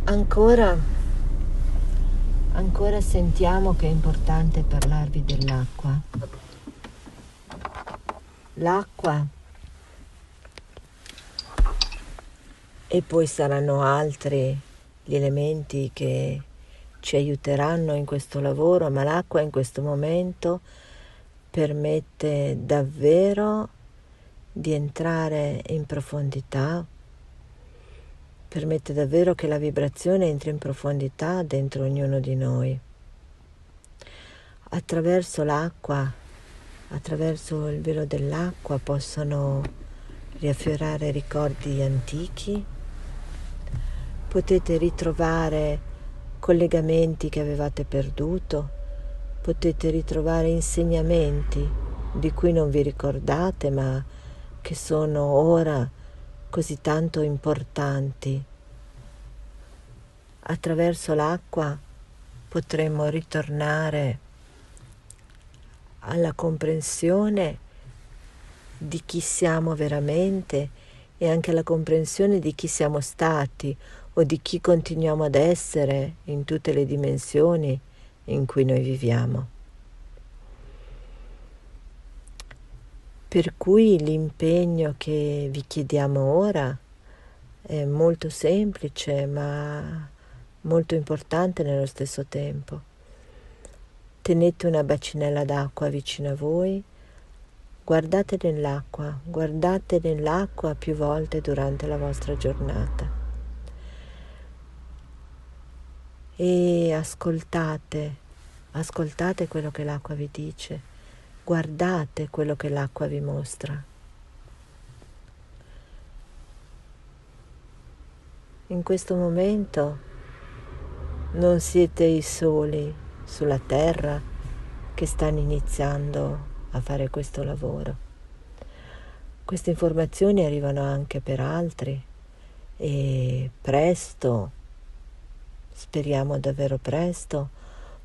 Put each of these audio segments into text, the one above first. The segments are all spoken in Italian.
Ancora sentiamo che è importante parlarvi dell'acqua. L'acqua, e poi saranno altri gli elementi che ci aiuteranno in questo lavoro, ma l'acqua in questo momento permette davvero di entrare in profondità, permette davvero che la vibrazione entri in profondità dentro ognuno di noi. Attraverso l'acqua, attraverso il velo dell'acqua possono riaffiorare ricordi antichi, potete ritrovare collegamenti che avevate perduto, potete ritrovare insegnamenti di cui non vi ricordate ma che sono ora così tanto importanti. Attraverso l'acqua potremo ritornare alla comprensione di chi siamo veramente e anche alla comprensione di chi siamo stati o di chi continuiamo ad essere in tutte le dimensioni in cui noi viviamo. Per cui l'impegno che vi chiediamo ora è molto semplice ma molto importante nello stesso tempo. Tenete una bacinella d'acqua vicino a voi, guardate nell'acqua più volte durante la vostra giornata e ascoltate quello che l'acqua vi dice, guardate quello che l'acqua vi mostra. In questo momento non siete i soli sulla terra che stanno iniziando a fare questo lavoro. Queste informazioni arrivano anche per altri e presto, speriamo davvero presto,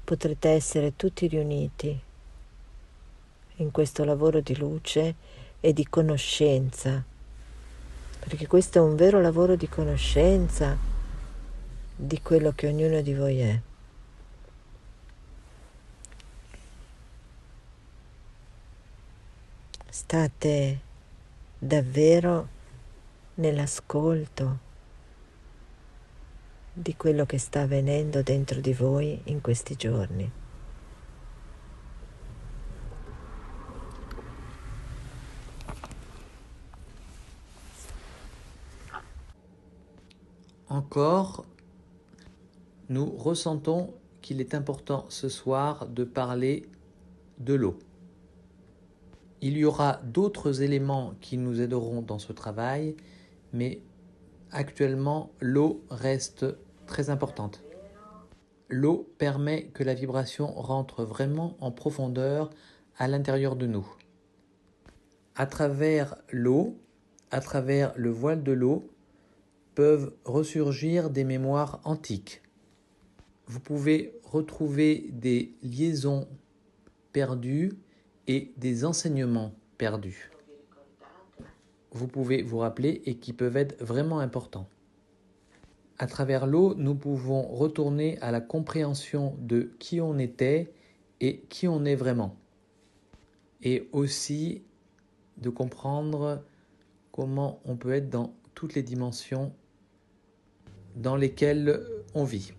potrete essere tutti riuniti in questo lavoro di luce e di conoscenza, perché questo è un vero lavoro di conoscenza di quello che ognuno di voi è. State davvero nell'ascolto di quello che sta avvenendo dentro di voi in questi giorni. Encore, nous ressentons qu'il est important ce soir de parler de l'eau. Il y aura d'autres éléments qui nous aideront dans ce travail, mais actuellement, l'eau reste très importante. L'eau permet que la vibration rentre vraiment en profondeur à l'intérieur de nous. À travers l'eau, à travers le voile de l'eau, peuvent ressurgir des mémoires antiques. Vous pouvez retrouver des liaisons perdues et des enseignements perdus. Vous pouvez vous rappeler et qui peuvent être vraiment importants. À travers l'eau, nous pouvons retourner à la compréhension de qui on était et qui on est vraiment. Et aussi de comprendre comment on peut être dans toutes les dimensions dans lesquelles on vit.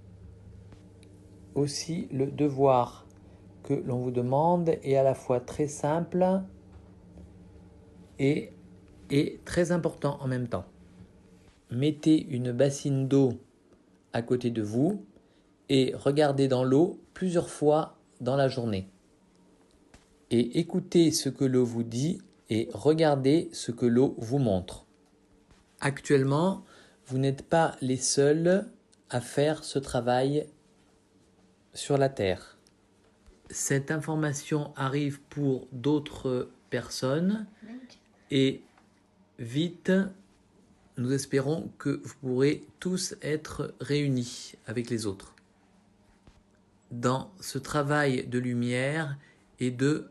Aussi, le devoir que l'on vous demande est à la fois très simple et très important en même temps. Mettez une bassine d'eau à côté de vous et regardez dans l'eau plusieurs fois dans la journée. Et écoutez ce que l'eau vous dit et regardez ce que l'eau vous montre. Actuellement, vous n'êtes pas les seuls à faire ce travail sur la Terre. Cette information arrive pour d'autres personnes et vite, nous espérons que vous pourrez tous être réunis avec les autres dans ce travail de lumière et de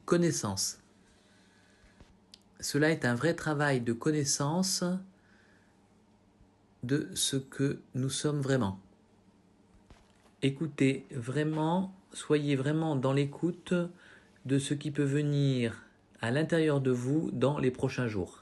connaissance. Cela est un vrai travail de connaissance de ce que nous sommes vraiment. Écoutez vraiment, soyez vraiment dans l'écoute de ce qui peut venir à l'intérieur de vous dans les prochains jours.